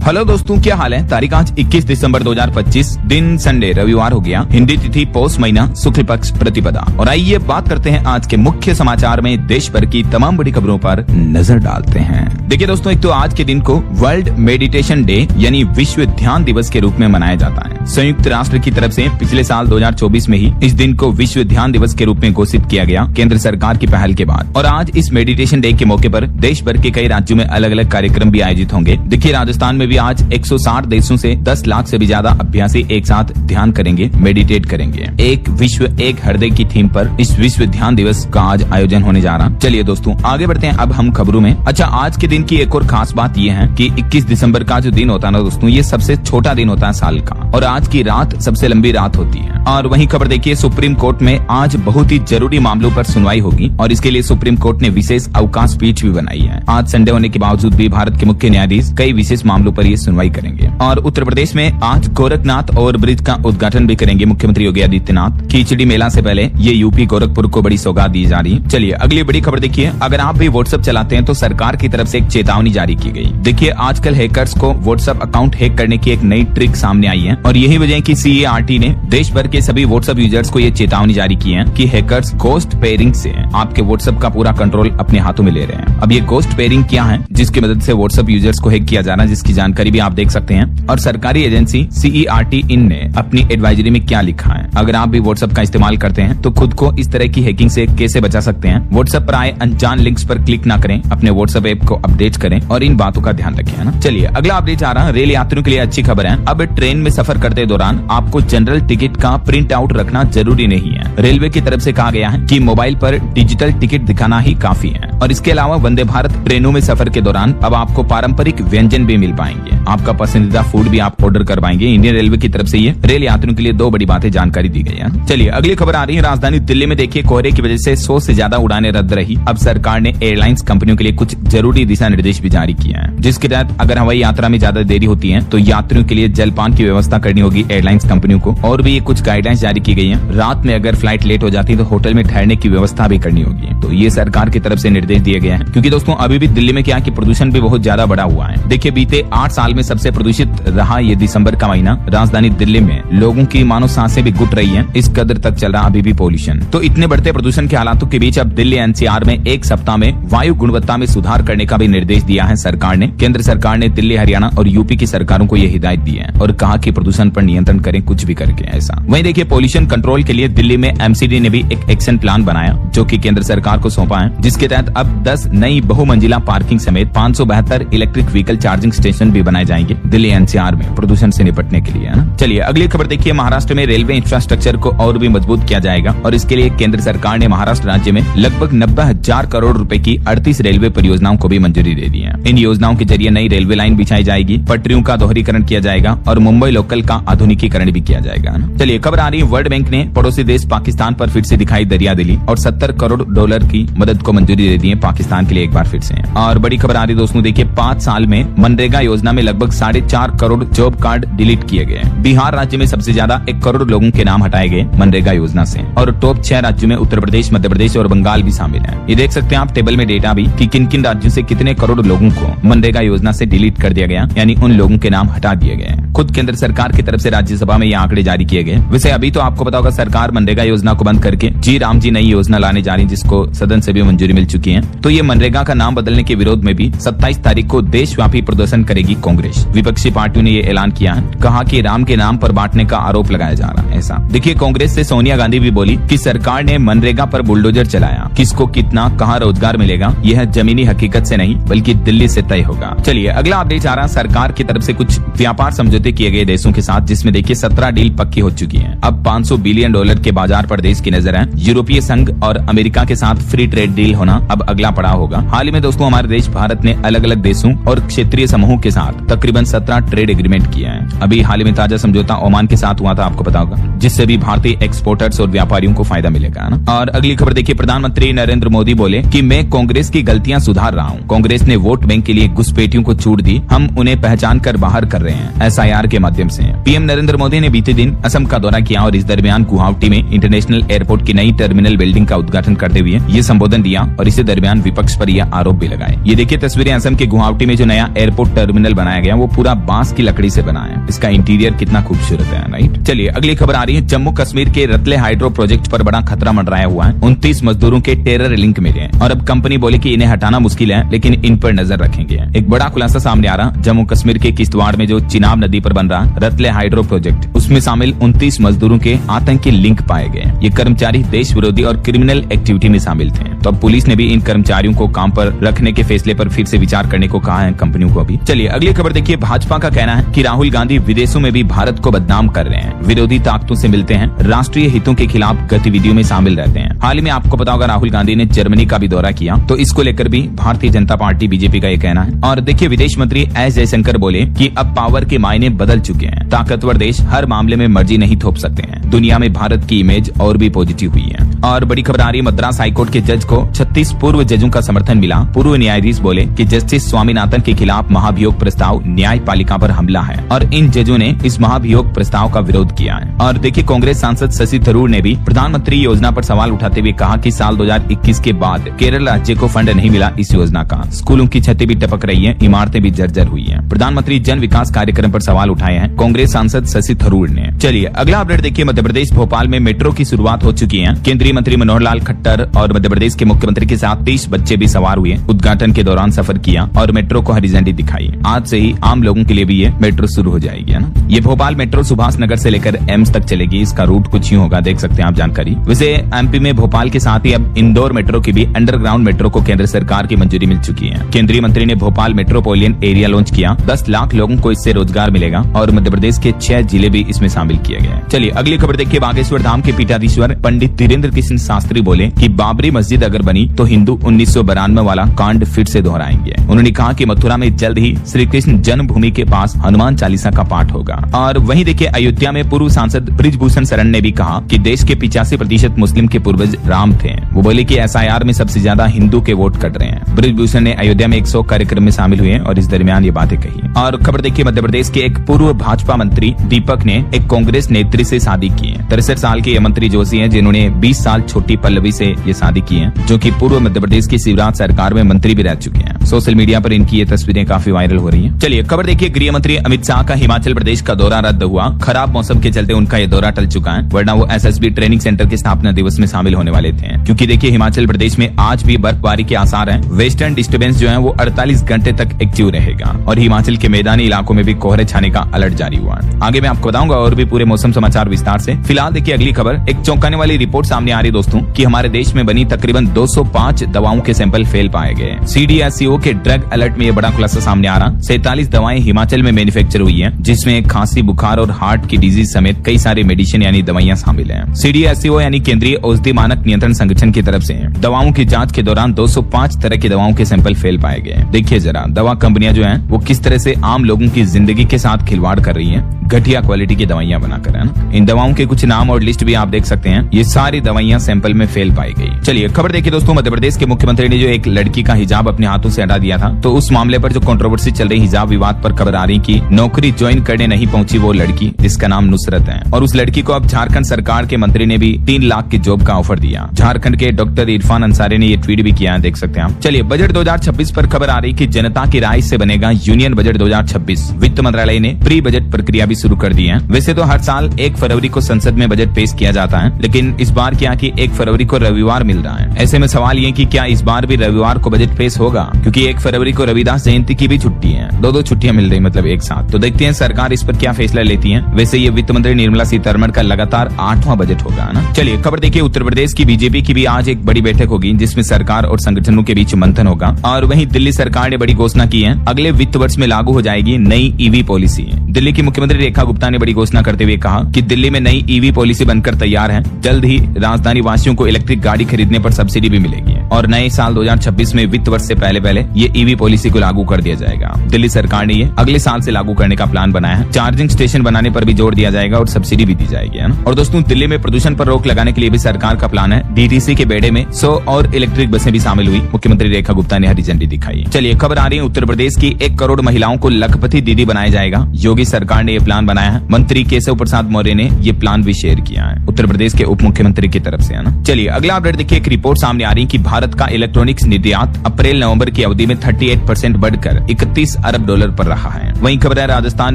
Hello दोस्तों, क्या हाल है। तारीख आज 21 दिसंबर 2025, दिन संडे रविवार हो गया। हिंदी तिथि पौष महीना, शुक्ल पक्ष प्रतिपदा। और आइए बात करते हैं आज के मुख्य समाचार में देश भर की तमाम बड़ी खबरों पर नजर डालते हैं। देखिए दोस्तों, एक तो आज के दिन को वर्ल्ड मेडिटेशन डे यानी विश्व ध्यान दिवस के रूप में मनाया जाता है। संयुक्त राष्ट्र की तरफ से पिछले साल 2024 में ही इस दिन को विश्व ध्यान दिवस के रूप में घोषित किया गया, केंद्र सरकार की पहल के बाद। और आज इस मेडिटेशन डे के मौके पर देश भर के कई राज्यों में अलग अलग कार्यक्रम भी आयोजित होंगे। देखिए, राजस्थान में भी आज 160 देशों से 10 लाख से भी ज्यादा अभ्यासी एक साथ ध्यान करेंगे, मेडिटेट करेंगे। एक विश्व एक हृदय की थीम पर इस विश्व ध्यान दिवस का आज आयोजन होने जा रहा। चलिए दोस्तों, आगे बढ़ते हैं अब हम खबरों में। अच्छा, आज के दिन की एक और खास बात यह है कि 21 दिसंबर का जो दिन होता है ना दोस्तों, ये सबसे छोटा दिन होता है साल का, और आज की रात सबसे लंबी रात होती है। और वहीं खबर देखिए, सुप्रीम कोर्ट में आज बहुत ही जरूरी मामलों पर सुनवाई होगी, और इसके लिए सुप्रीम कोर्ट ने विशेष अवकाश पीठ भी बनाई है। आज संडे होने के बावजूद भी भारत के मुख्य न्यायाधीश कई विशेष मामलों पर ये सुनवाई करेंगे। और उत्तर प्रदेश में आज गोरखनाथ ओवर ब्रिज का उद्घाटन भी करेंगे मुख्यमंत्री योगी आदित्यनाथ। खिचड़ी मेला से पहले ये यूपी गोरखपुर को बड़ी सौगात दी जा रही है। चलिए अगली बड़ी खबर देखिए, अगर आप भी व्हाट्सएप चलाते हैं तो सरकार की तरफ से एक चेतावनी जारी की गई। देखिए, आजकल हैकर्स को व्हाट्सएप अकाउंट हैक करने की एक नई ट्रिक सामने आई है, और यही वजह है कि CERT ने देश भर के सभी व्हाट्सएप यूजर्स को ये चेतावनी जारी की है कि हैकर्स घोस्ट पेयरिंग से आपके व्हाट्सएप का पूरा कंट्रोल अपने हाथों में ले रहे हैं। अब ये घोस्ट पेयरिंग क्या है जिसकी मदद से व्हाट्सएप यूजर्स को हैक किया जा रहा है, जिसकी जानकारी भी आप देख सकते हैं। और सरकारी एजेंसी CERT इन ने अपनी एडवाइजरी में क्या लिखा है। अगर आप भी व्हाट्सएप का इस्तेमाल करते हैं तो खुद को इस तरह की हैकिंग से कैसे बचा सकते हैं। व्हाट्सएप पर आए अनजान लिंक्स पर क्लिक ना करें, अपने व्हाट्सएप ऐप को अपडेट करें और इन बातों का ध्यान रखें, है ना। चलिए अगला अपडेट आ रहा है रेल यात्रियों के लिए अच्छी खबर है। अब ट्रेन में सफर करते दौरान आपको जनरल टिकट का प्रिंट आउट रखना जरूरी नहीं है। रेलवे की तरफ से कहा गया है कि मोबाइल पर डिजिटल टिकट दिखाना ही काफी है। और इसके अलावा वंदे भारत ट्रेनों में सफर के दौरान अब आपको पारंपरिक व्यंजन भी मिल पाएंगे। आपका पसंदीदा फूड भी आप ऑर्डर कर पाएंगे। इंडियन रेलवे की तरफ से ये रेल यात्रियों के लिए दो बड़ी बातें जानकारी दी गई है। चलिए अगली खबर आ रही है, राजधानी दिल्ली में देखिए कोहरे की वजह से 100 से ज्यादा उड़ानें रद्द रही। अब सरकार ने एयरलाइंस कंपनियों के लिए कुछ जरूरी दिशा निर्देश भी जारी किए हैं, जिसके तहत अगर हवाई यात्रा में ज्यादा देरी होती है तो यात्रियों के लिए जलपान की व्यवस्था करनी होगी एयरलाइंस कंपनियों को। और भी कुछ गाइडलाइंस जारी की गई है। रात में अगर फ्लाइट लेट हो जाती है तो होटल में ठहरने की व्यवस्था भी करनी होगी। तो ये सरकार की तरफ से निर्देश दिए गए हैं, क्योंकि दोस्तों अभी भी दिल्ली में क्या कि प्रदूषण भी बहुत ज्यादा बढ़ा हुआ है। देखिए, बीते 8 साल में सबसे प्रदूषित रहा ये दिसंबर का महीना। राजधानी दिल्ली में लोगों की मानो सांसें भी घुट रही हैं, इस कदर तक चल रहा अभी भी पोल्यूशन। तो इतने बढ़ते प्रदूषण के हालातों के बीच अब दिल्ली NCR में एक सप्ताह में वायु गुणवत्ता में सुधार करने का भी निर्देश दिया है सरकार ने। केंद्र सरकार ने दिल्ली, हरियाणा और यूपी की सरकारों को ये हिदायत दी है और कहा कि प्रदूषण पर नियंत्रण करें कुछ भी करके ऐसा। वहीं देखिए, पोल्यूशन कंट्रोल के लिए दिल्ली में MCD ने भी एक एक्शन प्लान बनाया जो कि केंद्र सरकार को सौंपा है, जिसके तहत अब 10 नई बहुमंजिला पार्किंग समेत 572 इलेक्ट्रिक व्हीकल चार्जिंग स्टेशन भी बनाए जाएंगे दिल्ली NCR में प्रदूषण से निपटने के लिए, है ना। चलिए अगली खबर देखिए, महाराष्ट्र में रेलवे इंफ्रास्ट्रक्चर को और भी मजबूत किया जाएगा, और इसके लिए केंद्र सरकार ने महाराष्ट्र राज्य में लगभग 90,000 करोड़ रुपए की 38 रेलवे परियोजनाओं को भी मंजूरी दे दी है। इन योजनाओं के जरिए नई रेलवे लाइन बिछाई जाएगी, पटरियों का दोहरीकरण किया जाएगा और मुंबई लोकल का आधुनिकीकरण भी किया जाएगा। चलिए खबर आ रही है, वर्ल्ड बैंक ने पड़ोसी देश पाकिस्तान पर फिर से दिखाई दरियादिली और $70 करोड़ की मदद को मंजूरी दे दी है पाकिस्तान के लिए एक बार फिर से। और बड़ी खबर आ रही है दोस्तों, देखिए 5 साल में मनरेगा योजना में लगभग 4.5 करोड़ जॉब कार्ड डिलीट किए गए। बिहार राज्य में सबसे ज्यादा 1 करोड़ लोगों के नाम हटाए गए मनरेगा योजना से, और टॉप 6 राज्यों में उत्तर प्रदेश, मध्य प्रदेश और बंगाल भी शामिल है। ये देख सकते हैं आप टेबल में डेटा भी कि किन किन राज्यों से कितने करोड़ लोगों को मनरेगा योजना से डिलीट कर दिया गया, यानी उन लोगों के नाम हटा दिए गए। खुद केंद्र सरकार की तरफ से राज्यसभा में ये आंकड़े जारी किए गए। वैसे अभी तो आपको पता होगा सरकार मनरेगा योजना को बंद करके जी राम जी नई योजना लाने जा रही, जिसको सदन से भी मंजूरी मिल चुकी है। तो ये मनरेगा का नाम बदलने के विरोध में भी 27 तारीख को देशव्यापी प्रदर्शन करेगी कांग्रेस। विपक्षी पार्टियों ने ये ऐलान किया है, कहा कि राम के नाम पर बांटने का आरोप लगाया जा रहा है ऐसा। देखिए, कांग्रेस से सोनिया गांधी भी बोली कि सरकार ने मनरेगा पर बुलडोजर चलाया, किसको कितना कहां रोजगार मिलेगा यह जमीनी हकीकत से नहीं बल्कि दिल्ली से तय होगा। चलिए अगला अपडेट आ रहा, सरकार की तरफ से कुछ व्यापार समझौते किए गए देशों के साथ, जिसमें देखिए 17 डील पक्की हो चुकी है। अब $500 बिलियन के बाजार पर देश की नजर है। यूरोपीय संघ और अमेरिका के साथ फ्री ट्रेड डील होना अब अगला पड़ाव होगा। हाल ही में दोस्तों हमारे देश भारत ने अलग अलग देशों और क्षेत्रीय समूहों के साथ तकरीबन 17 ट्रेड एग्रीमेंट किया है। अभी हाल ही में ताजा समझौता ओमान के साथ हुआ था, आपको पता होगा, जिससे भी भारतीय एक्सपोर्टर्स और व्यापारियों को फायदा मिलेगा ना। और अगली खबर देखिए, प्रधानमंत्री नरेंद्र मोदी बोले कि मैं कांग्रेस की गलतियां सुधार रहा हूं। कांग्रेस ने वोट बैंक के लिए घुसपैठियों को छूट दी, हम उन्हें पहचान कर बाहर कर रहे हैं। एसआईआर के माध्यम से। पीएम नरेंद्र मोदी ने बीते दिन असम का दौरा किया और इस दरमियान गुवाहाटी में इंटरनेशनल एयरपोर्ट की नई टर्मिनल बिल्डिंग का उद्घाटन करते हुए ये संबोधन दिया और इसी दरमियान विपक्ष पर यह आरोप भी लगाए। ये देखिए तस्वीरें असम के गुवाहाटी में जो नया एयरपोर्ट टर्मिनल बनाया गया वो पूरा बांस की लकड़ी से बना है। इसका इंटीरियर कितना खूबसूरत है, राइट। चलिए अगली खबर आ रही है। जम्मू कश्मीर के रतले हाइड्रो प्रोजेक्ट पर बड़ा खतरा मंडराया हुआ है। 29 मजदूरों के टेरर लिंक मिले हैं और अब कंपनी बोले कि इन्हें हटाना मुश्किल है, लेकिन इन पर नजर रखेंगे। एक बड़ा खुलासा सामने आ रहा। जम्मू कश्मीर के किश्तवाड़ में जो चिनाब नदी पर बन रहा रतले हाइड्रो प्रोजेक्ट, उसमें शामिल 29 मजदूरों के आतंकी लिंक पाए गए। ये कर्मचारी देश विरोधी और क्रिमिनल एक्टिविटी में शामिल थे। तो अब पुलिस ने भी इन कर्मचारियों को काम पर रखने के फैसले पर फिर से विचार करने को कहा है कंपनियों को अभी। चलिए अगली खबर देखिए। भाजपा का कहना है कि राहुल गांधी विदेशों में भी भारत को बदनाम कर रहे हैं, विरोधी ताकतों से मिलते हैं, राष्ट्रीय हितों के खिलाफ गतिविधियों में शामिल रहते हैं। हाल ही में आपको पता होगा राहुल गांधी ने जर्मनी का भी दौरा किया, तो इसको लेकर भी भारतीय जनता पार्टी बीजेपी का ये कहना है। और देखिए विदेश मंत्री एस जयशंकर बोले कि अब पावर के मायने बदल चुके हैं, ताकतवर देश हर मामले में मर्जी नहीं थोप सकते हैं। दुनिया में भारत की इमेज और भी पॉजिटिव हुई है। और बड़ी खबर आ रही है। मद्रास हाईकोर्ट के जज को 36 पूर्व जजों का समर्थन मिला। पूर्व न्यायाधीश बोले कि जस्टिस स्वामीनाथन के खिलाफ महाभियोग प्रस्ताव न्यायपालिका पर हमला है और इन जजों ने इस महाभियोग प्रस्ताव का विरोध किया है। और देखिए कांग्रेस सांसद शशि थरूर ने भी प्रधानमंत्री योजना पर सवाल उठाते हुए कहा कि साल 2021 के बाद केरल राज्य को फंड नहीं मिला इस योजना का। स्कूलों की छतें भी टपक रही है, इमारतें भी जर्जर हुई है। प्रधानमंत्री जन विकास कार्यक्रम पर सवाल उठाए हैं कांग्रेस सांसद शशि थरूर ने। चलिए अगला अपडेट देखिए। मध्य प्रदेश भोपाल में मेट्रो की शुरुआत हो चुकी है। केंद्रीय मंत्री मनोहर लाल खट्टर और मध्य प्रदेश के मुख्यमंत्री के साथ 30 बच्चे भी सवार हुए। उद्घाटन के दौरान सफर किया और मेट्रो को हरी झंडी दिखाई। आज से ही आम लोगों के लिए भी ये मेट्रो शुरू हो जाएगी, है ना। ये भोपाल मेट्रो सुभाष नगर से लेकर एम्स तक चलेगी। इसका रूट कुछ यूं होगा, देख सकते हैं आप जानकारी। वैसे एमपी में भोपाल के साथ ही अब इंदौर मेट्रो की भी अंडरग्राउंड मेट्रो को केंद्र सरकार की मंजूरी मिल चुकी है। केंद्रीय मंत्री ने भोपाल मेट्रोपोलियन एरिया लॉन्च किया। 10 लाख लोगों को इससे रोजगार मिलेगा और मध्य प्रदेश के 6 जिले भी इसमें शामिल किए गए। चलिए अगली खबर देखिए। बागेश्वर धाम के पीठाधीश्वर पंडित धीरेन्द्र कृष्ण शास्त्री बोले कि बाबरी मस्जिद अगर बनी तो हिंदू 1992 वाला कांड फिर से दोहराएंगे। उन्होंने कहा कि मथुरा में जल्द ही श्री कृष्ण जन्मभूमि के पास हनुमान चालीसा का पाठ होगा। और वहीं देखिए अयोध्या में पूर्व सांसद बृजभूषण शरण ने भी कहा कि देश के 85% मुस्लिम के पूर्वज राम थे। वो बोले कि एसआईआर में सबसे ज्यादा हिंदू के वोट कट रहे हैं। बृजभूषण ने अयोध्या में 100 कार्यक्रम में शामिल हुए और इस दरमियान ये बातें कही। और खबर देखिए मध्य प्रदेश के एक पूर्व भाजपा मंत्री दीपक ने एक कांग्रेस नेत्री से शादी की है। 63 साल के ये मंत्री जोशी हैं जिन्होंने 20 साल छोटी पल्लवी से ये शादी की है, जो कि पूर्व मध्य प्रदेश की शिवराज सरकार में मंत्री भी रह चुके हैं। सोशल मीडिया पर इनकी ये तस्वीरें काफी वायरल हो रही हैं। चलिए खबर देखिए। गृह मंत्री अमित शाह का हिमाचल प्रदेश का दौरा रद्द हुआ। खराब मौसम के चलते उनका ये दौरा टल चुका है, वरना वो एसएसबी ट्रेनिंग सेंटर के स्थापना दिवस में शामिल होने वाले थे। क्योंकि देखिए हिमाचल प्रदेश में आज भी बर्फबारी के आसार हैं। वेस्टर्न डिस्टर्बेंस जो है वो 48 घंटे तक एक्टिव रहेगा और हिमाचल के मैदानी इलाकों में भी कोहरे छाने का अलर्ट जारी हुआ है। आगे मैं आपको बताऊंगा और भी पूरे मौसम समाचार विस्तार से। फिलहाल देखिए अगली खबर। एक चौंकाने वाली रिपोर्ट सामने आ रही दोस्तों कि हमारे देश में बनी तकरीबन 205 दवाओं के सैंपल फेल पाए गए। CDSCO के ड्रग अलर्ट में ये बड़ा खुलासा सामने आ रहा। 47 दवाएं हिमाचल में मैन्युफैक्चर हुई हैं, जिसमें खांसी, बुखार और हार्ट की डिजीज समेत कई सारे मेडिसिन यानी दवाइयां शामिल हैं। CDSCO यानी केंद्रीय औषधि मानक नियंत्रण संगठन की तरफ से दवाओं की जांच के दौरान 205 तरह की दवाओं के सैंपल फेल पाए गए। देखिए जरा दवा कंपनियां जो हैं वो किस तरह से आम लोगों की जिंदगी के साथ खिलवाड़ कर रही हैं, घटिया क्वालिटी की दवाइयां बनाकर, है ना। इन दवाओं के कुछ नाम और लिस्ट भी आप देख सकते हैं। ये सारी दवाइयां सैंपल में फेल पाई गई। चलिए खबर देखिए दोस्तों। मध्य प्रदेश के मुख्यमंत्री ने जो एक लड़की का हिजाब अपने हाथों से हटा दिया था, तो उस मामले पर जो कंट्रोवर्सी चल रही हिजाब विवाद पर खबर आ रही कि नौकरी ज्वाइन करने नहीं पहुंची वो लड़की, जिसका नाम नुसरत है। और उस लड़की को अब झारखंड सरकार के मंत्री ने भी 3 लाख की जॉब का ऑफर दिया। झारखंड के डॉक्टर इरफान अंसारी ने ये ट्वीट भी किया है, देख सकते हैं आप। चलिए बजट 2026 पर खबर आ रही कि जनता की राय से बनेगा यूनियन बजट 2026। वित्त मंत्रालय ने प्री बजट प्रक्रिया भी शुरू कर दी है। वैसे तो हर साल 1 फरवरी को संसद में बजट पेश किया जाता है, लेकिन इस बार क्या कि 1 फरवरी को रविवार मिल रहा है। ऐसे में सवाल ये कि क्या इस बार भी रविवार को बजट पेश होगा, क्योंकि 1 फरवरी को रविदास जयंती की भी छुट्टी है। 2 छुट्टियां मिल रही मतलब एक साथ। तो देखते हैं सरकार इस पर क्या फैसला लेती है। वैसे ये वित्त मंत्री निर्मला सीतारमण का लगातार 8वां बजट होगा ना। चलिए खबर देखिए। उत्तर प्रदेश की बीजेपी की भी आज एक बड़ी बैठक होगी, जिसमें सरकार और संगठनों के बीच मंथन होगा। और वहीं दिल्ली सरकार ने बड़ी घोषणा की है, अगले वित्त वर्ष में लागू हो जाएगी नई ईवी पॉलिसी। दिल्ली की मुख्यमंत्री रेखा गुप्ता ने बड़ी घोषणा करते हुए कहा कि दिल्ली में नई ईवी पॉलिसी बनकर तैयार है। जल्द ही राजधानी वासियों को इलेक्ट्रिक गाड़ी खरीदने पर सब्सिडी भी मिलेगी और नए साल 2026 में वित्त वर्ष से पहले ये ईवी पॉलिसी को लागू कर दिया जाएगा। दिल्ली सरकार ने ये अगले साल से लागू करने का प्लान बनाया है। चार्जिंग स्टेशन बनाने पर भी जोर दिया जाएगा और सब्सिडी भी दी जाएगी, है ना। और दोस्तों दिल्ली में प्रदूषण पर रोक लगाने के लिए भी सरकार का प्लान है। DTC के बेड़े में 100 और इलेक्ट्रिक बसें भी शामिल हुई। मुख्यमंत्री रेखा गुप्ता ने हरी झंडी दिखाई। चलिए खबर आ रही है उत्तर प्रदेश की 1 करोड़ महिलाओं को लखपति दीदी बनाया जाएगा। योगी की सरकार ने ये प्लान बनाया है। मंत्री केशव प्रसाद मौर्य ने ये प्लान भी शेयर किया है उत्तर प्रदेश के उप मुख्यमंत्री की तरफ से, है ना। चलिए अगला अपडेट देखिए। एक रिपोर्ट सामने आ रही है कि भारत का इलेक्ट्रॉनिक्स निर्यात अप्रैल नवंबर की अवधि में 38% बढ़कर 31 अरब डॉलर पर रहा है। वहीं खबर है राजस्थान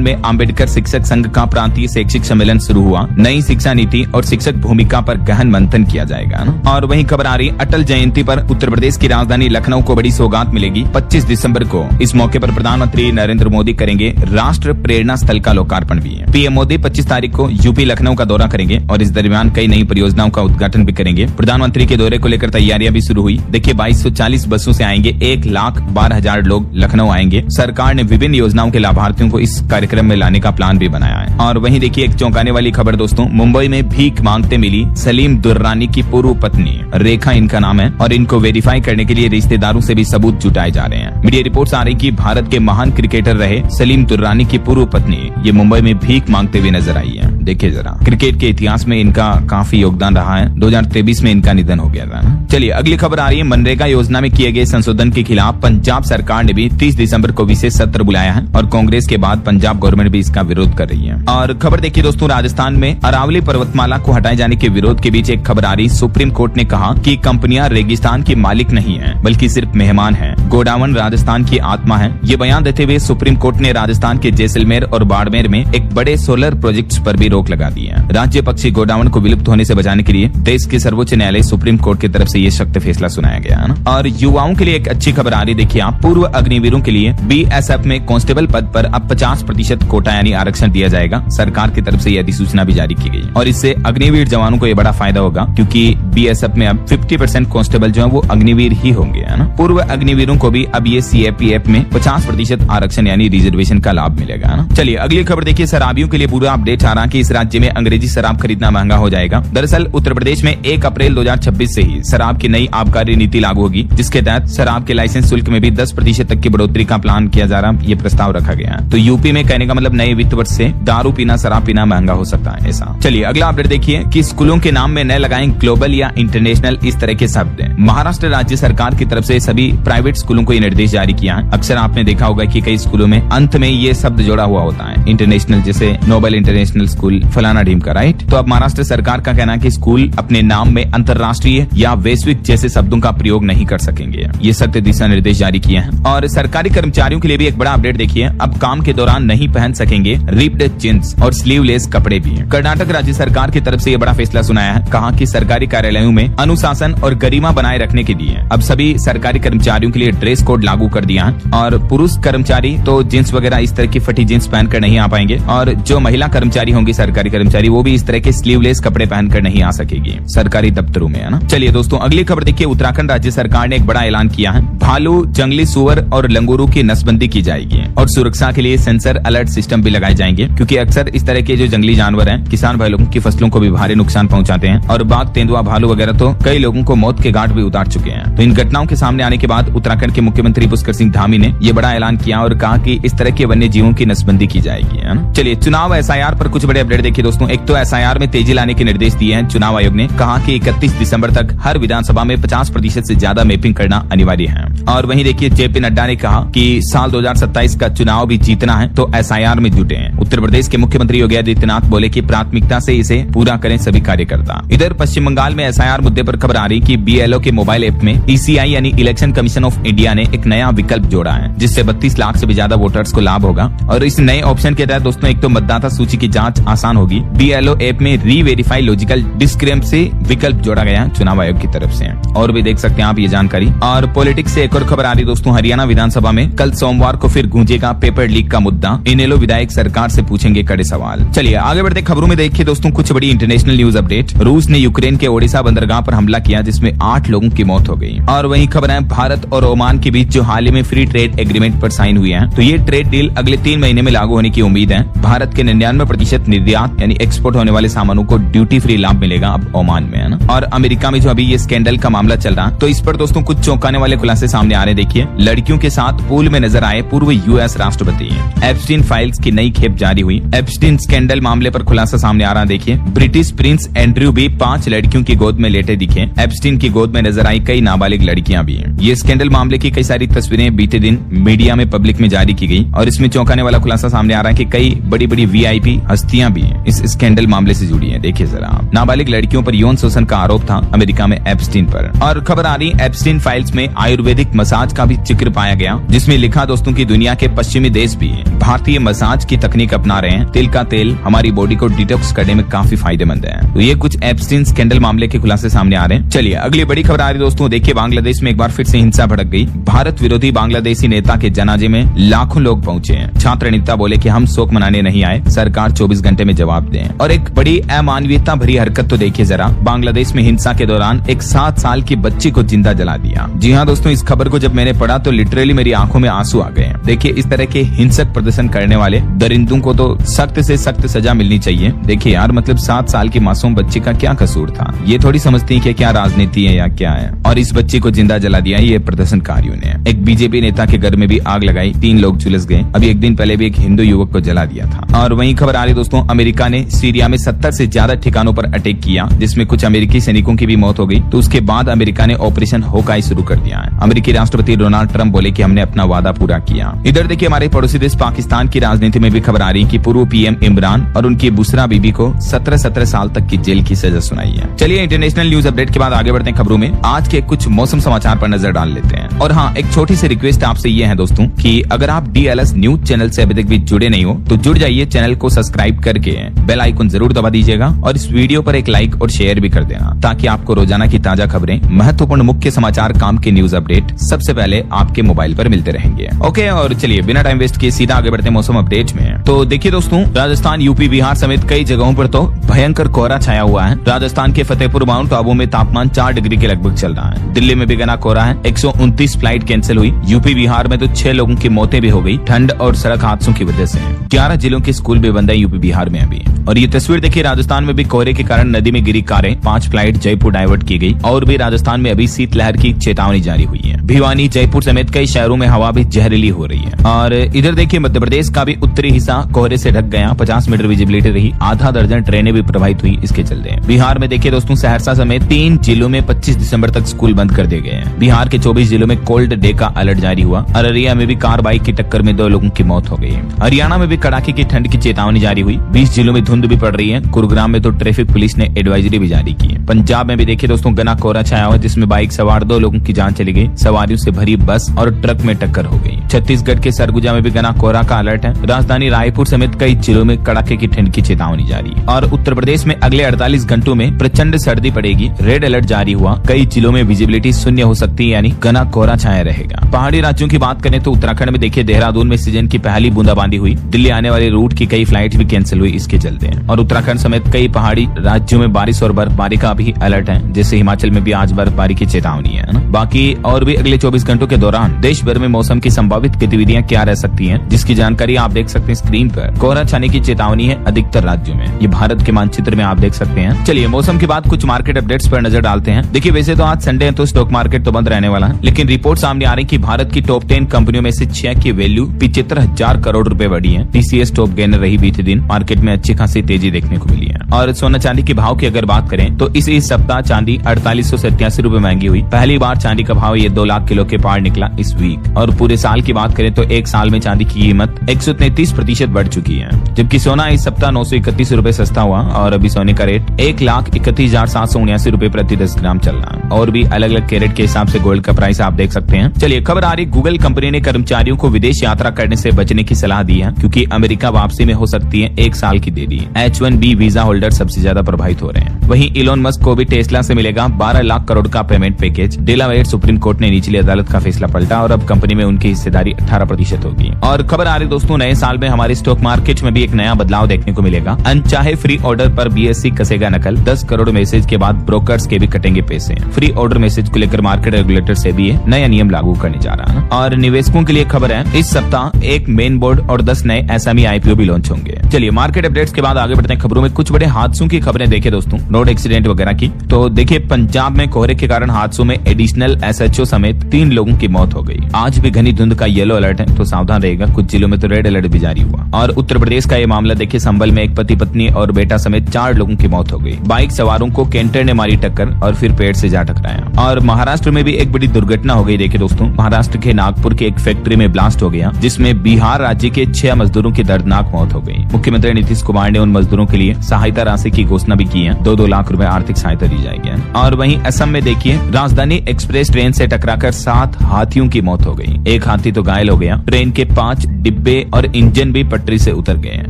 में अम्बेडकर शिक्षक संघ का प्रांतीय शैक्षिक सम्मेलन शुरू हुआ। नई शिक्षा नीति और शिक्षक भूमिका पर गहन मंथन किया जाएगा, ना। और वहीं खबर आ रही अटल जयंती पर उत्तर प्रदेश की राजधानी लखनऊ को बड़ी सौगात मिलेगी 25 दिसंबर को। इस मौके पर प्रधानमंत्री नरेंद्र मोदी करेंगे राष्ट्र प्रेरणा स्थल का लोकार्पण भी है। पीएम मोदी 25 तारीख को यूपी लखनऊ का दौरा करेंगे और इस दरमियान कई नई परियोजनाओं का उद्घाटन भी करेंगे। प्रधानमंत्री के दौरे को लेकर तैयारियां भी शुरू हुई। देखिए 2240 बसों से आएंगे 1,12,000 लोग लखनऊ आएंगे। सरकार ने विभिन्न योजनाओं के लाभार्थियों को इस कार्यक्रम में लाने का प्लान भी बनाया है। और वहीं देखिए एक चौंकाने वाली खबर दोस्तों, मुंबई में भीख मांगते मिली सलीम दुर्रानी की पूर्व पत्नी, रेखा इनका नाम है, और इनको वेरीफाई करने के लिए रिश्तेदारों से भी सबूत जुटाए जा रहे हैं। मीडिया रिपोर्ट्स आ रही कि भारत के महान क्रिकेटर रहे सलीम दुर्रानी की पूर्व पत्नी ये मुंबई में भीख मांगते हुए नजर आई है। देखिए जरा, क्रिकेट के इतिहास में इनका काफी योगदान रहा है। 2023 में इनका निधन हो गया था। चलिए अगली खबर आ रही है। मनरेगा योजना में किए गए संशोधन के खिलाफ पंजाब सरकार ने भी 30 दिसंबर को विशेष सत्र बुलाया है और कांग्रेस के बाद पंजाब गवर्नमेंट भी इसका विरोध कर रही है। और खबर देखिए दोस्तों, राजस्थान में अरावली पर्वतमाला को हटाए जाने के विरोध के बीच एक खबर आ रही। सुप्रीम कोर्ट ने कहा कि कंपनियां रेगिस्तान की मालिक नहीं है बल्कि सिर्फ मेहमान है। गोडावण राजस्थान की आत्मा है। ये बयान देते हुए सुप्रीम कोर्ट ने राजस्थान के जैसलमेर और बाड़मेर में एक बड़े सोलर प्रोजेक्ट्स पर भी रोक लगा दी है। राज्य पक्षी गोडावण को विलुप्त होने से बचाने के लिए देश के सर्वोच्च न्यायालय सुप्रीम कोर्ट की तरफ से ये सख्त फैसला सुनाया गया है। और युवाओं के लिए एक अच्छी खबर आ रही। देखिए आप, पूर्व अग्निवीरों के लिए बीएसएफ में कांस्टेबल पद पर अब 50% कोटा यानी आरक्षण दिया जाएगा। सरकार की तरफ से यह अधिसूचना भी जारी की गई और इससे अग्निवीर जवानों को यह बड़ा फायदा होगा क्योंकि बीएसएफ में अब 50% कांस्टेबल जो है वो अग्निवीर ही होंगे, है ना। पूर्व अग्निवीरों को भी अब ये सीएपीएफ में 50% आरक्षण यानी रिजर्वेशन का लाभ मिलेगा, है ना। चलिए अगली खबर देखिए। शराबियों के लिए पूरा अपडेट आ रहा कि इस राज्य में अंग्रेजी शराब खरीदना महंगा हो जाएगा। दरअसल उत्तर प्रदेश में 1 अप्रैल 2026 से ही शराब की नई आबकारी नीति लागू होगी, जिसके तहत शराब के लाइसेंस शुल्क में भी 10% तक की बढ़ोतरी का प्लान किया जा रहा, ये प्रस्ताव रखा गया है। तो यूपी में कहने का मतलब नए वित्त वर्ष से दारू पीना, शराब पीना महंगा हो सकता है ऐसा। चलिए अगला अपडेट देखिए कि स्कूलों के नाम में न लगाएं ग्लोबल या इंटरनेशनल इस तरह के शब्द। महाराष्ट्र राज्य सरकार की तरफ से सभी प्राइवेट स्कूलों को ये निर्देश जारी किया है। अक्सर आपने देखा होगा कि कई स्कूलों में अंत में ये शब्द जोड़ा हुआ होता है इंटरनेशनल, जैसे नोबल इंटरनेशनल स्कूल फलाना ढीम का, राइट। तो अब महाराष्ट्र सरकार का कहना है कि स्कूल अपने नाम में अंतर्राष्ट्रीय या वैश्विक जैसे शब्दों का प्रयोग नहीं कर सकेंगे। ये सख्त दिशा निर्देश जारी किए हैं। और सरकारी कर्मचारियों के लिए भी एक बड़ा अपडेट देखिए। अब काम के दौरान नहीं पहन सकेंगे रिप्ड जींस और स्लीवलेस कपड़े भी। कर्नाटक राज्य सरकार की तरफ से ये बड़ा फैसला सुनाया है। कहा कि सरकारी कार्यालयों में अनुशासन और गरिमा बनाए रखने के लिए अब सभी सरकारी कर्मचारियों के लिए ड्रेस कोड लागू कर दिया है। और पुरुष कर्मचारी तो जींस वगैरह इस तरह की फटी जींस पहनकर नहीं आ पाएंगे और जो महिला कर्मचारी होंगी सरकारी कर्मचारी वो भी इस तरह के स्लीवलेस कपड़े पहनकर नहीं आ सकेगी सरकारी दफ्तरों में, है ना। चलिए दोस्तों अगली खबर देखिए। उत्तराखंड राज्य सरकार ने एक बड़ा ऐलान किया है। भालू, जंगली सुअर और लंगूरों की नसबंदी की जाएगी और सुरक्षा के लिए सेंसर अलर्ट सिस्टम भी लगाए जाएंगे क्योंकि अक्सर इस तरह के जो जंगली जानवर हैं किसान भाई लोगों की फसलों को भी भारी नुकसान पहुंचाते हैं और बाघ, तेंदुआ, भालू वगैरह तो कई लोगों को मौत के घाट भी उतार चुके हैं। तो इन घटनाओं के सामने आने के बाद उत्तराखंड के मुख्यमंत्री पुष्कर सिंह धामी ने ये बड़ा ऐलान किया और कहा कि इस तरह के वन्य जीवों की नसबंदी की जाएगी, है ना। चलिए चुनाव एसआईआर पर कुछ बड़े अपडेट देखिए दोस्तों। एक तो एसआईआर में तेजी लाने के निर्देश दिए हैं चुनाव आयोग ने। कहा कि 31 दिसंबर तक हर विधानसभा में 50% से ज्यादा मैपिंग करना अनिवार्य है। और वहीं देखिए जेपी नड्डा ने कहा कि साल 2027 का चुनाव भी जीतना है तो एसआईआर में जुटे हैं। उत्तर प्रदेश के मुख्यमंत्री योगी आदित्यनाथ बोले कि प्राथमिकता से इसे पूरा करें सभी कार्यकर्ता। इधर पश्चिम बंगाल में एसआईआर मुद्दे पर खबर आ रही कि बीएलओ के मोबाइल ऐप में ईसीआई यानी इलेक्शन कमीशन ऑफ इंडिया ने एक नया विकल्प जोड़ा है जिससे 32 लाख से भी ज्यादा वोटर्स को लाभ होगा। और इस नए ऑप्शन के तहत दोस्तों एक तो मतदाता सूची की जांच आसान होगी। बीएलओ ऐप में री-वेरीफाई लॉजिकल डिस्क्रिपेंसी विकल्प जोड़ा गया चुनाव आयोग की तरफ से। और भी देख सकते हैं आप ये जानकारी। और पॉलिटिक्स से एक और खबर आ रही दोस्तों। हरियाणा विधानसभा में कल सोमवार को फिर गूंजेगा पेपर लीक का मुद्दा। इनेलो विधायक सरकार से पूछेंगे कड़े सवाल। चलिए आगे बढ़ते खबरों में देखिए दोस्तों कुछ बड़ी इंटरनेशनल न्यूज अपडेट। रूस ने यूक्रेन के ओडिशा बंदरगाह पर हमला किया जिसमें 8 लोगों की मौत हो गई। और वहीं खबर है भारत और ओमान के बीच जो हाल ही में फ्री ट्रेड एग्रीमेंट पर साइन हुई है तो ये ट्रेड डील अगले 3 महीने में लागू होने की उम्मीद है। भारत के 99% निर्यात निर्यात यानी एक्सपोर्ट होने वाले सामानों को ड्यूटी फ्री लाभ मिलेगा अब ओमान में, है ना। और अमेरिका में जो अभी ये स्कैंडल का मामला चल रहा, तो इस पर दोस्तों कुछ चौंकाने वाले खुलासे सामने आ रहे। देखिए, लड़कियों के साथ पूल में नजर आए पूर्व यूएस राष्ट्रपति। एप्स्टीन फाइल्स की नई खेप जारी हुई। एप्स्टीन स्कैंडल मामले पर खुलासा सामने आ रहा। देखिए, ब्रिटिश प्रिंस एंड्रयू भी 5 लड़कियों की गोद में लेटे दिखे। एप्स्टीन की गोद में नजर आई कई नाबालिग लड़कियां भी हैं। ये स्कैंडल मामले की कई सारी तस्वीरें बीते दिन मीडिया में पब्लिक में जारी की गई और इसमें चौंकाने वाला खुलासा सामने आ रहा है कि कई बड़ी बड़ी वीआईपी हस्तियां भी हैं इस स्कैंडल मामले से जुड़ी हैं। देखिए जरा, नाबालिग लड़कियों पर यौन शोषण का आरोप था अमेरिका में एप्स्टीन पर। और खबर आ रही, एप्स्टीन फाइल्स में आयुर्वेदिक मसाज का भी जिक्र पाया गया, जिसमें लिखा दोस्तों की दुनिया के पश्चिमी देश भी भारतीय मसाज की तकनीक अपना रहे हैं। तिल का तेल हमारी बॉडी को डिटॉक्स करने में काफी फायदेमंद है। तो ये कुछ एप्स्टीन स्कैंडल मामले के खुलासे सामने आ रहे हैं। चलिए अगली बड़ी खबर आ रही दोस्तों। देखिए, बांग्लादेश में एक बार फिर से हिंसा भड़क गई। भारत विरोधी बांग्लादेशी नेता के जनाजे में लाखों लोग पहुंचे हैं। छात्र नेता बोले कि हम शोक मनाने नहीं आए, सरकार 24 घंटे में जवाब दें। और एक बड़ी अमानवीयता भरी हरकत तो देखिए जरा, बांग्लादेश में हिंसा के दौरान एक 7 साल की बच्ची को जिंदा जला दिया। जी हाँ दोस्तों, इस खबर को जब मैंने पढ़ा तो लिटरली मेरी आंखों में आंसू आ गए। देखिए, इस तरह के हिंसक प्रदर्शन करने वाले दरिंदों को तो सख्त से सख्त सजा मिलनी चाहिए। देखिए यार, मतलब 7 साल की मासूम बच्ची का क्या कसूर था? ये थोड़ी समझती है कि क्या राजनीति है या क्या है। और इस बच्ची को जिंदा जला दिया ये प्रदर्शनकारियों ने। एक बीजेपी नेता के घर में भी आग लगाई, 3 लोग झुलस गए। अभी एक दिन पहले भी एक हिंदू युवक को जला दिया था। और वहीं खबर आ रही दोस्तों, अमेरिका ने सीरिया में 70 से ज्यादा ठिकानों पर अटैक किया, जिसमें कुछ अमेरिकी सैनिकों की भी मौत हो गई। तो उसके बाद अमेरिका ने ऑपरेशन होकाई शुरू कर दिया है। अमेरिकी राष्ट्रपति डोनाल्ड ट्रंप बोले कि हमने अपना वादा पूरा किया। इधर देखिए, हमारे पड़ोसी देश पाकिस्तान की राजनीति में भी खबर आ रही कि पूर्व पीएम इमरान और उनकी बुशरा बीबी को 17 साल तक की जेल की सजा सुनाई है। चलिए इंटरनेशनल न्यूज अपडेट के बाद आगे बढ़ते हैं खबरों में। आज के कुछ मौसम समाचार पर नजर डाल लेते हैं। और हाँ, एक छोटी सी रिक्वेस्ट आपसे ये है दोस्तों कि अगर आप DLS न्यूज चैनल से अभी तक भी जुड़े नहीं हो तो जुड़ जाइए, चैनल को सब्सक्राइब करके बेल आइकन जरूर दबा दीजिएगा और इस वीडियो पर एक लाइक और शेयर भी कर देना, ताकि आपको रोजाना की ताजा खबरें, महत्वपूर्ण मुख्य समाचार, काम के न्यूज अपडेट सबसे पहले आपके मोबाइल पर मिलते रहेंगे। ओके, और चलिए बिना टाइम वेस्ट किए सीधा आगे बढ़ते हैं मौसम अपडेट में। तो देखिए दोस्तों, राजस्थान, यूपी, बिहार समेत कई जगहों पर तो भयंकर कोहरा छाया हुआ है। राजस्थान के फतेहपुर माउंट आबू में तापमान 4 डिग्री के लगभग चल रहा है। दिल्ली में भी घना कोहरा है, 129 फ्लाइट कैंसिल हुई। यूपी बिहार में तो 6 लोगों की मौतें भी हो गई ठंड और सड़क हादसों की वजह से। 11 जिलों के स्कूल भी बंद है यूपी बिहार में अभी। और ये तस्वीर देखिए, राजस्थान में भी कोहरे के कारण नदी में गिरी कारें, 5 फ्लाइट जयपुर डाइवर्ट की गई। और भी राजस्थान में अभी शीतलहर की चेतावनी जारी हुई है। भिवानी, जयपुर समेत कई शहरों में हवा भी जहरीली हो रही है। और इधर देखिए, मध्य प्रदेश का भी उत्तरी हिस्सा कोहरे से ढक गया, 50 मीटर विजिबिलिटी रही, आधा दर्जन ट्रेनें भी प्रभावित हुई इसके चलते। बिहार में देखिए दोस्तों, सहरसा समेत 3 जिलों में 25 दिसंबर तक स्कूल बंद कर दिए गए हैं। बिहार के 24 जिलों में कोल्ड डे का अलर्ट जारी हुआ। अररिया में भी कार बाइक की टक्कर में 2 लोगों की मौत हो गई। हरियाणा में भी कड़ाके की ठंड की चेतावनी जारी हुई। 20 जिलों में धुंध भी पड़ रही है। गुरुग्राम में तो ट्रैफिक पुलिस ने एडवाइजरी भी जारी की है। पंजाब में भी देखिए दोस्तों, घना कोहरा छाया हुआ, जिसमें बाइक सवार 2 लोगों की जान चली गई। सवारियों से भरी बस और ट्रक में टक्कर हो गई। छत्तीसगढ़ के सरगुजा में भी घना कोहरा का अलर्ट है। राजधानी रायपुर समेत कई जिलों में कड़ाके की ठंड की चेतावनी जारी। और उत्तर प्रदेश में अगले 48 घंटों में प्रचंड सर्दी पड़ेगी, रेड अलर्ट जारी हुआ। कई जिलों में विजिबिलिटी शून्य हो सकती है, यानी घना कोहरा छाया रहेगा। पहाड़ी राज्यों की बात करें तो उत्तराखंड में देखिए, देहरादून में सीजन की पहली बूंदाबांदी हुई। दिल्ली आने वाले रूट की कई फ्लाइट भी कैंसिल हुई इसके चलते। और उत्तराखंड समेत कई पहाड़ी राज्यों में बारिश और बर्फबारी का भी अलर्ट है, जैसे हिमाचल में भी आज बर्फबारी की चेतावनी है ना। बाकी और भी अगले 24 घंटों के दौरान देश भर में मौसम की संभावित गतिविधियां क्या रह सकती हैं, जिसकी जानकारी आप देख सकते हैं स्क्रीन पर। कोहरा छाने की चेतावनी है अधिकतर राज्यों में, ये भारत के मानचित्र में आप देख सकते हैं। चलिए मौसम के बाद कुछ मार्केट अपडेट्स पर नजर डालते हैं। देखिए, वैसे तो आज संडे है तो स्टॉक मार्केट तो बंद रहने वाला है, लेकिन रिपोर्ट सामने आ रही कि भारत की टॉप 10 कंपनियों में से 6 की वैल्यू 75,000 करोड़ रुपए बढ़ी है। TCS टॉप गेनर रही बीते दिन, मार्केट में अच्छी खासी तेजी देखने को मिली है। और सोना चांदी के भाव की अगर बात करें तो इस सप्ताह चांदी 4887 रुपए महंगी हुई। पहली बार चांदी का भाव ये 2 लाख किलो के पार निकला इस वीक। और पूरे साल की बात करें तो एक साल में चांदी की कीमत 133% बढ़ चुकी है, जबकि सोना इस सप्ताह 931 रुपए सस्ता हुआ और अभी सोने का रेट 1,31,779 रुपए प्रति 10 ग्राम चल रहा है। और भी अलग अलग कैरेट के हिसाब से गोल्ड का प्राइस आप देख सकते हैं। चलिए खबर आ रही, गूगल कंपनी ने कर्मचारियों को विदेश यात्रा करने से बचने की सलाह दी है, क्योंकि अमेरिका वापसी में हो सकती है 1 साल की देरी। H1B वीजा होल्डर सबसे ज्यादा प्रभावित हो रहे हैं। वहीं इलोन मस्क को भी टेस्ला से मिलेगा 12 लाख करोड़ का payment package. Delaware supreme court ने निचली अदालत का फैसला पलटा और अब कंपनी में उनकी हिस्सेदारी 18% होगी। और खबर आ रही दोस्तों, नए साल में हमारे स्टॉक मार्केट में भी एक नया बदलाव देखने को मिलेगा। अनचाहे फ्री ऑर्डर पर बीएसई कसेगा नकल। 10 करोड़ मैसेज के बाद ब्रोकर्स के भी कटेंगे पैसे। फ्री ऑर्डर मैसेज को लेकर मार्केट रेगुलेटर से भी नया नियम लागू करने जा रहा है। और निवेशकों के लिए खबर है, इस सप्ताह एक मेन बोर्ड और 10 नए एसएमई आईपीओ भी लॉन्च होंगे। चलिए मार्केट अपडेट्स के बाद आगे बढ़ते हैं खबरों में। कुछ बड़े हादसों की खबरें देखें दोस्तों, रोड एक्सीडेंट वगैरह की। तो देखिए, पंजाब में कोहरे के कारण हादसों में एडिशनल एसएचओ समेत 3 लोगों की मौत हो गई। आज भी घनी धुंध का येलो अलर्ट है, तो सावधान रहेगा। कुछ जिलों में तो रेड अलर्ट भी जारी हुआ। और उत्तर प्रदेश का ये मामला देखिए, संभल में एक पति पत्नी और बेटा समेत 4 लोगों की मौत हो गई। बाइक सवारों को कैंटर ने मारी टक्कर और फिर पेड़ से जा टकराया। और महाराष्ट्र में भी एक बड़ी दुर्घटना हो गई। देखिए दोस्तों, महाराष्ट्र के नागपुर के एक फैक्ट्री में ब्लास्ट हो गया, जिसमें बिहार राज्य के 6 मजदूरों की दर्दनाक मौत हो गई। मुख्यमंत्री नीतीश कुमार ने उन मजदूरों के लिए सहायता राशि की घोषणा भी की है। 2-2 लाख रुपए आर्थिक सहायता दी जाएगी। और वहीं असम में देखिए, राजधानी एक्सप्रेस ट्रेन से टकराकर 7 हाथियों की मौत हो गई। एक हाथी तो घायल हो गया। ट्रेन के 5 डिब्बे और इंजन भी पटरी से उतर गए।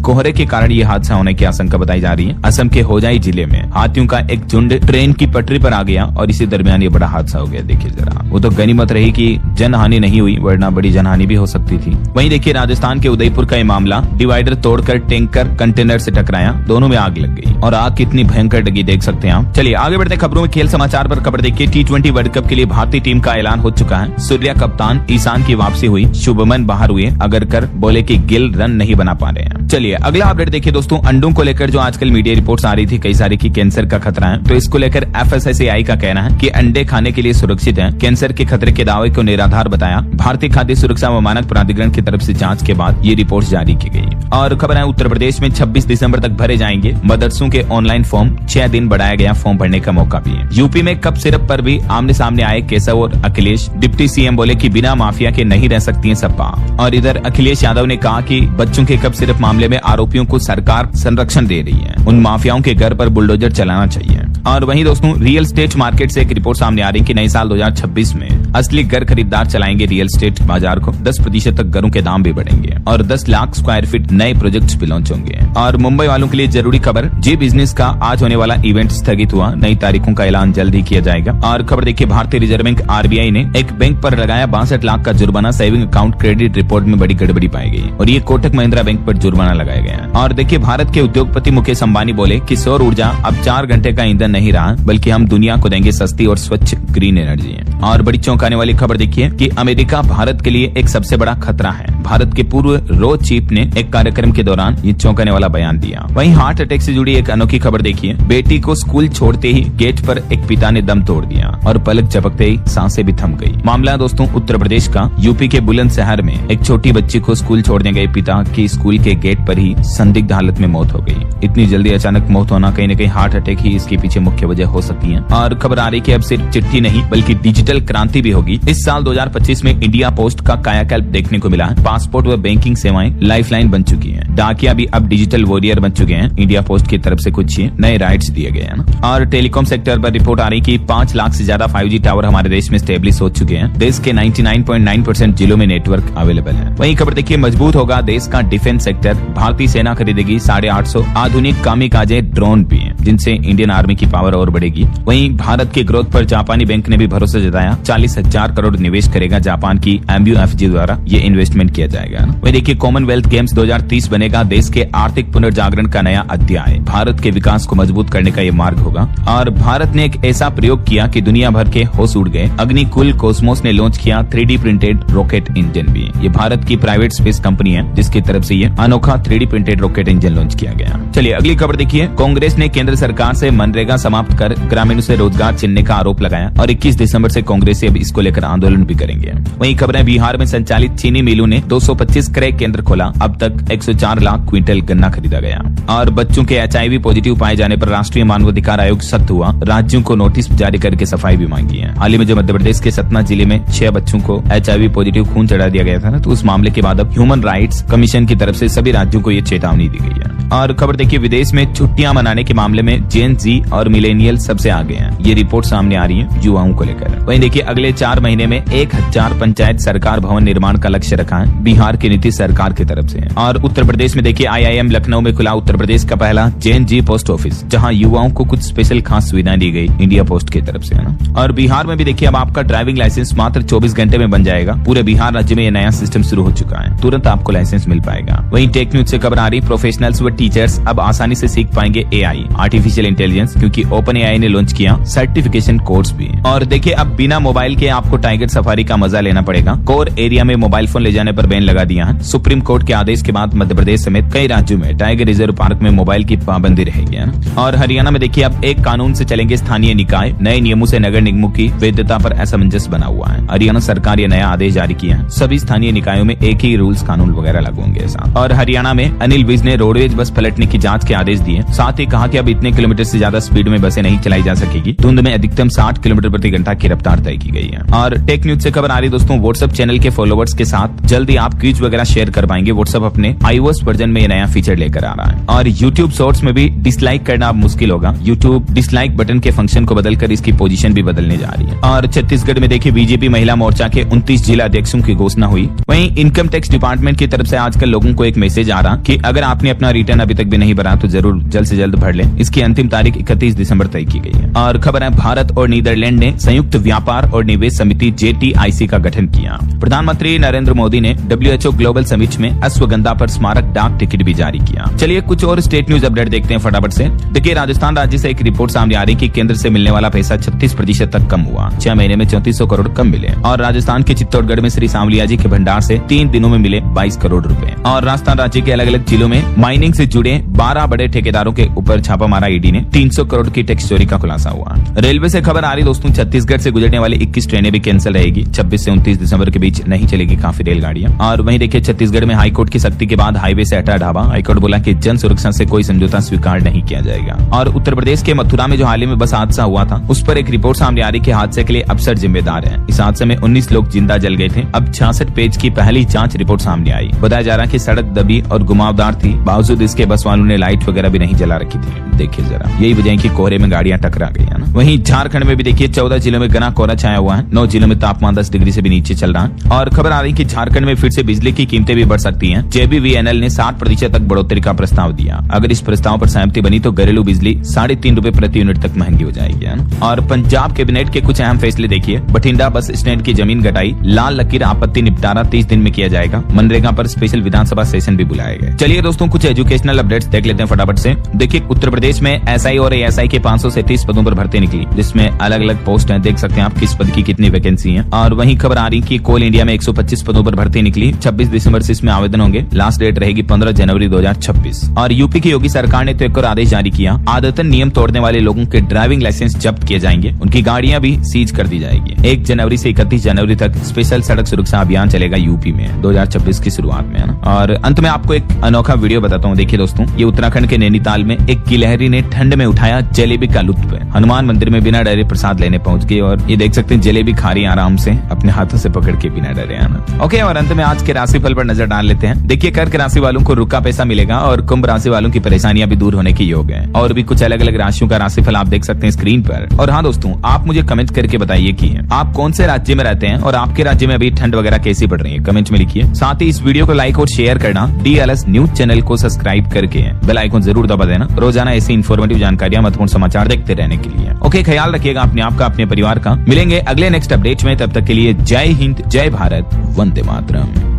कोहरे के कारण ये हादसा होने की आशंका बताई जा रही है। असम के होजाई जिले में हाथियों का एक झुंड ट्रेन की पटरी पर आ गया और इसी दरमियान ये बड़ा हादसा हो गया। देखिए जरा, वो तो गनीमत रही कि जनहानि नहीं हुई, वरना बड़ी जनहानि भी हो सकती थी। वहीं देखिए, राजस्थान के उदयपुर का ये मामला, डिवाइडर तोड़कर टैंकर कंटेनर से टकराया, दोनों में आग लग गई। और आग कितनी भयंकर लगी देख सकते हैं आप। चलिए आगे बढ़ते खबरों में। खेल समाचार पर खबर देखिए, T20 वर्ल्ड कप के लिए भारतीय टीम का ऐलान हो चुका है। सूर्या कप्तान, ईशान की वापसी हुई, शुभमन बाहर हुए, अगरकर बोले कि गिल रन नहीं बना पा रहे हैं। चलिए अगला अपडेट देखिए दोस्तों, अंडों को लेकर जो आजकल मीडिया रिपोर्ट्स आ रही थी कई सारी की कैंसर का खतरा है, तो इसको लेकर FSSAI का कहना है कि अंडे खाने के लिए सुरक्षित है। कैंसर के खतरे के दावे को निराधार बताया। भारतीय खाद्य सुरक्षा व मानक प्राधिकरण की तरफ से जांच के बाद ये रिपोर्ट जारी की गई। और खबर है, उत्तर प्रदेश में 26 दिसंबर तक भरे जाएंगे मदरसों के ऑनलाइन फॉर्म। 6 दिन बढ़ाया गया फॉर्म भरने का मौका भी है। यूपी में कप सिरप पर भी आमने सामने आए केशव और अखिलेश। डिप्टी सीएम बोले कि बिना माफिया के नहीं रह सकती है सपा। और इधर अखिलेश यादव ने कहा कि बच्चों के कप सिरप मामले में आरोपियों को सरकार संरक्षण दे रही है, उन माफियाओं के घर पर बुलडोजर चलाना चाहिए। और वहीं दोस्तों, रियल एस्टेट मार्केट से एक रिपोर्ट सामने आ रही है कि नए साल 2026 में असली घर खरीदार चलाएंगे रियल एस्टेट बाजार को। 10% तक घरों के दाम भी बढ़ेंगे और 10 लाख स्क्वायर फीट नए प्रोजेक्ट्स भी लॉन्च होंगे। और मुंबई वालों के लिए जरूरी खबर, जी बिजनेस का आज होने वाला इवेंट स्थगित हुआ। नई तारीखों का ऐलान जल्द ही किया जाएगा। और खबर देखिए, भारतीय रिजर्व बैंक RBI ने एक बैंक पर लगाया 62 लाख का जुर्माना। सेविंग अकाउंट क्रेडिट रिपोर्ट में बड़ी गड़बड़ी पाई गई और ये कोटक महिंद्रा बैंक पर जुर्माना लगाया गया। और देखिए, भारत के उद्योगपति मुकेश अंबानी बोले कि सौर ऊर्जा अब 4 घंटे का ईंधन नहीं रहा, बल्कि हम दुनिया को देंगे सस्ती और स्वच्छ ग्रीन एनर्जी। और बड़ी चौंकाने वाली खबर देखिए कि अमेरिका भारत के लिए एक सबसे बड़ा खतरा है। भारत के पूर्व रोड चीफ ने एक कार्यक्रम के दौरान ये चौंकाने वाला बयान दिया। वहीं हार्ट अटैक से जुड़ी एक अनोखी खबर देखिए, बेटी को स्कूल छोड़ते ही गेट पर एक पिता ने दम तोड़ दिया और पलक झपकते ही सांसें भी थम गई। मामला दोस्तों उत्तर प्रदेश का, यूपी के बुलंदशहर में एक छोटी बच्ची को स्कूल छोड़ने गए पिता की स्कूल के गेट पर ही संदिग्ध हालत में मौत हो गई। इतनी जल्दी अचानक मौत होना कहीं न कहीं हार्ट अटैक ही इसके पीछे मुख्य वजह हो सकती है। और खबर आ रही कि अब सिर्फ चिट्ठी नहीं बल्कि डिजिटल क्रांति भी होगी। इस साल 2025 में इंडिया पोस्ट का कायाकल्प देखने को मिला है। पासपोर्ट व बैंकिंग सेवाएं लाइफलाइन बन चुकी हैं। डाकिया भी अब डिजिटल वॉरियर बन चुके हैं। इंडिया पोस्ट की तरफ से कुछ नए राइट्स दिए गए हैं। और टेलीकॉम सेक्टर पर रिपोर्ट आ रही कि 5 लाख से ज्यादा 5G टावर हमारे देश में स्टेब्लिश हो चुके हैं। देश के 99.9% जिलों में नेटवर्क अवेलेबल है। वहीं खबर देखिए, मजबूत होगा देश का डिफेंस सेक्टर। भारतीय सेना खरीदेगी 850 आधुनिक कामिकाजे ड्रोन भी हैं, जिनसे इंडियन आर्मी की पावर और बढ़ेगी। वहीं भारत के ग्रोथ पर जापानी बैंक ने भी भरोसा जताया। 40,000 करोड़ निवेश करेगा जापान की MUFG द्वारा ये इन्वेस्टमेंट किया जाएगा। वहीं देखिए, कॉमनवेल्थ गेम्स 2030 बनेगा देश के आर्थिक पुनर्जागरण का नया अध्याय। भारत के विकास को मजबूत करने का ये मार्ग होगा। और भारत ने एक ऐसा प्रयोग किया कि दुनिया भर के होश उड़ गए। अग्निकुल कॉस्मोस ने लॉन्च किया 3D प्रिंटेड रॉकेट इंजन भी। ये भारत की प्राइवेट स्पेस कंपनी है, जिसकी तरफ से ये अनोखा 3D printed rocket engine launch किया गया। चलिए अगली खबर देखिए, कांग्रेस ने केंद्र सरकार से मनरेगा समाप्त कर ग्रामीणों से रोजगार छीनने का आरोप लगाया और 21 दिसंबर से कांग्रेस अब इसको लेकर आंदोलन भी करेंगे। वहीं खबरें, बिहार में संचालित चीनी मिलों ने 225 क्रय केंद्र खोला। अब तक 104 लाख क्विंटल गन्ना खरीदा गया। और बच्चों के HIV पॉजिटिव पाए जाने पर राष्ट्रीय मानवाधिकार आयोग सख्त हुआ। राज्यों को नोटिस जारी करके सफाई भी मांगी है। हाल ही में जो मध्य प्रदेश के सतना जिले में 6 बच्चों को HIV पॉजिटिव खून चढ़ा दिया गया था ना, तो उस मामले के बाद अब ह्यूमन राइट्स कमीशन की तरफ से सभी राज्यों को ये चेतावनी दी गई है। और खबर देखिए, विदेश में छुट्टियां मनाने के मामले में जेन जी और मिलेनियल सबसे आगे हैं। ये रिपोर्ट सामने आ रही है युवाओं को लेकर। वहीं देखिए, अगले 4 महीने में 1000 पंचायत सरकार भवन निर्माण का लक्ष्य रखा है बिहार की नीतीश सरकार की तरफ से। और उत्तर प्रदेश में देखिए, IIM लखनऊ में खुला उत्तर प्रदेश का पहला जेन जी पोस्ट ऑफिस, जहां युवाओं को कुछ स्पेशल खास सुविधाएं दी गई इंडिया पोस्ट की तरफ से, है ना। और बिहार में भी देखिए, अब आपका ड्राइविंग लाइसेंस मात्र 24 घंटे में बन जाएगा। पूरे बिहार राज्य में यह नया सिस्टम शुरू हो चुका है, तुरंत आपको लाइसेंस मिल पाएगा। वहीं टेक न्यूज से खबर आ रही, प्रोफेशनल्स व टीचर्स अब आसानी से सीख पाएंगे AI आर्टिफिशियल इंटेलिजेंस, क्योंकि OpenAI ने लॉन्च किया सर्टिफिकेशन कोर्स भी। और देखिए, अब बिना मोबाइल के आपको टाइगर सफारी का मजा लेना पड़ेगा। कोर एरिया में मोबाइल फोन ले जाने पर बैन लगा दिया है। सुप्रीम कोर्ट के आदेश के बाद मध्य प्रदेश समेत कई राज्यों में टाइगर रिजर्व पार्क में मोबाइल की पाबंदी रहेगी, है ना। और हरियाणा में देखिए, अब एक कानून से चलेंगे स्थानीय निकाय। नए नियमों से नगर निगमों की वैधता पर असमंजस बना हुआ है। हरियाणा सरकार ये नया आदेश जारी किया है। सभी स्थानीय निकायों में एक ही रूल्स कानून वगैरह लागू होंगे ऐसा। और हरियाणा में अनिल विज ने रोडवेज बस पलटने की जांच के आदेश दिए। साथ ही कहा कि अब इतने किलोमीटर से ज्यादा स्पीड में बसें नहीं चलाई जा सकेगी। धुंध में अधिकतम 60 किलोमीटर प्रति घंटा की रफ्तार तय की गई है। और टेक न्यूज से खबर आ रही दोस्तों, व्हाट्सएप चैनल के फॉलोवर्स के साथ जल्दी आप क्विज वगैरह शेयर कर पाएंगे। व्हाट्सएप अपने iOS वर्जन में ये नया फीचर लेकर आ रहा है। और YouTube शॉर्ट्स में भी डिसलाइक करना अब मुश्किल होगा। YouTube डिसलाइक बटन के फंक्शन को बदलकर इसकी पोजीशन भी बदलने जा रही है। और छत्तीसगढ़ में देखिए, बीजेपी महिला मोर्चा के 29 जिला अध्यक्षों की घोषणा हुई। वहीं इनकम टैक्स डिपार्टमेंट की तरफ से आजकल लोगों को एक मैसेज आ रहा कि अगर आपने अपना रिटर्न अभी तक भी नहीं भरा तो जरूर जल्द से जल्द भर लें। इसकी अंतिम तारीख 31 दिसंबर तय की गई है। और खबर है, भारत और नीदरलैंड ने संयुक्त व्यापार और निवेश समिति JTIC का गठन किया। प्रधानमंत्री नरेंद्र मोदी ने WHO ग्लोबल समिट में अश्वगंधा पर स्मारक डाक टिकट भी जारी किया। चलिए कुछ और स्टेट न्यूज अपडेट देखते हैं फटाफट से। देखिए, राजस्थान राज्य से एक रिपोर्ट सामने आ रही कि केंद्र से मिलने वाला पैसा 36% तक कम हुआ। 6 महीने में 3400 करोड़ कम मिले। और राजस्थान के चित्तौड़गढ़ में श्री सांवलिया जी के भंडार से 3 दिनों में मिले 22 करोड़ रुपए। और राजस्थान राज्य के अलग अलग जिलों में माइनिंग से जुड़े 12 बड़े ठेकेदारों के ऊपर छापा मारा ईडी ने। 300 करोड़ की टैक्स चोरी का खुलासा हुआ। रेलवे से खबर आ रही दोस्तों, छत्तीसगढ़ से गुजरने वाली 21 ट्रेनें भी कैंसिल रहेगी। 26 से 29 दिसंबर के बीच नहीं चलेगी काफी रेलगाड़ियां। और वहीं देखिए, छत्तीसगढ़ में हाईकोर्ट की सख्ती के बाद हाईवे से हटा ढाबा। हाईकोर्ट बोला कि जन सुरक्षा से कोई समझौता स्वीकार नहीं किया जाएगा। और उत्तर प्रदेश के मथुरा में जो हाल ही में बस हादसा हुआ था, उस पर एक रिपोर्ट सामने आ रही कि हादसे के लिए अफसर जिम्मेदार है। इस हादसे में 19 लोग जिंदा जल गए थे। अब 66 पेज की पहली जांच रिपोर्ट सामने आई। बताया जा रहा है कि सड़क दबी और घुमावदार थी, बावजूद इसके बस वालों ने लाइट वगैरह भी नहीं जला रखी थी। देखिए जरा, यही वजह है कि कोहरे में गाड़ियां टकरा गई है ना। वहीं झारखंड में भी देखिए, 14 जिलों में घना कोहरा छाया हुआ है। 9 जिलों में तापमान 10 डिग्री से भी नीचे चल रहा है। और खबर आ रही कि झारखंड में फिर से बिजली की कीमतें भी बढ़ सकती हैं। JBVNL ने 60% तक बढ़ोतरी का प्रस्ताव दिया। अगर इस प्रस्ताव पर सहमति बनी तो घरेलू बिजली 3.5 रुपए प्रति यूनिट तक महंगी हो जाएगी, है ना। और पंजाब कैबिनेट के कुछ अहम फैसले देखिए। बठिंडा बस स्टैंड की जमीन घटाई। लाल लकीर आपत्ति निपटारा 30 दिन में किया जाएगा। मनरेगा पर स्पेशल विधानसभा सेशन भी बुलाए गए। चलिए दोस्तों, कुछ एजुकेशनल अपडेट्स देख लेते हैं फटाफट से। देखिए, उत्तर प्रदेश में SI और ASI के 537 पदों पर भर्ती निकली, जिसमें अलग अलग पोस्ट हैं। देख सकते हैं आप किस पद की कितनी वैकेंसी है। और वहीं खबर आ रही कि कोल इंडिया में 125 पदों पर भर्ती निकली। 26 दिसंबर से इसमें आवेदन होंगे। लास्ट डेट रहेगी 15 जनवरी 2026। और यूपी की योगी सरकार ने तो एक और आदेश जारी किया। आदतन नियम तोड़ने वाले लोगों के ड्राइविंग लाइसेंस जब्त किए जाएंगे। उनकी गाड़ियां भी सीज कर दी जाएगी। 1 जनवरी से 31 जनवरी तक स्पेशल सड़क सुरक्षा अभियान चलेगा यूपी में 2026 की शुरुआत में, है ना। और अंत में आपको एक अनोखा वीडियो बताता हूँ। देखिए दोस्तों, ये उत्तराखंड के नैनीताल में एक गिलहरी ने ठंड में उठाया जलेबी का लुत्फ। हनुमान मंदिर में बिना डरे प्रसाद लेने पहुंच गई और ये देख सकते हैं जलेबी खा रही आराम से अपने हाथों से पकड़ के बिना डरे, है ना। ओके, और अंत में आज के राशिफल पर नजर डाल लेते हैं। देखिए, कर्क राशि वालों को रुका पैसा मिलेगा और कुंभ राशि वालों की परेशानियां भी दूर होने की योग है। और भी कुछ अलग अलग राशियों का राशिफल आप देख सकते हैं स्क्रीन पर। और हाँ दोस्तों, आप मुझे कमेंट करके बताइए कि आप कौन से राज्य में रहते हैं और आपके राज्य में अभी ठंड वगैरह कैसी पड़ रही है, कमेंट में लिखिए। साथ ही इस वीडियो को लाइक और शेयर करना, DLS न्यूज चैनल को सब्सक्राइब करके बेल आइकन जरूर दबा देना, रोजाना ऐसी इन्फॉर्मेटिव जानकारियां, महत्वपूर्ण समाचार देखते रहने के लिए। ओके, ख्याल रखिएगा अपने आप का, अपने परिवार का। मिलेंगे अगले नेक्स्ट अपडेट में, तब तक के लिए जय हिंद, जय भारत, वंदे मातरम।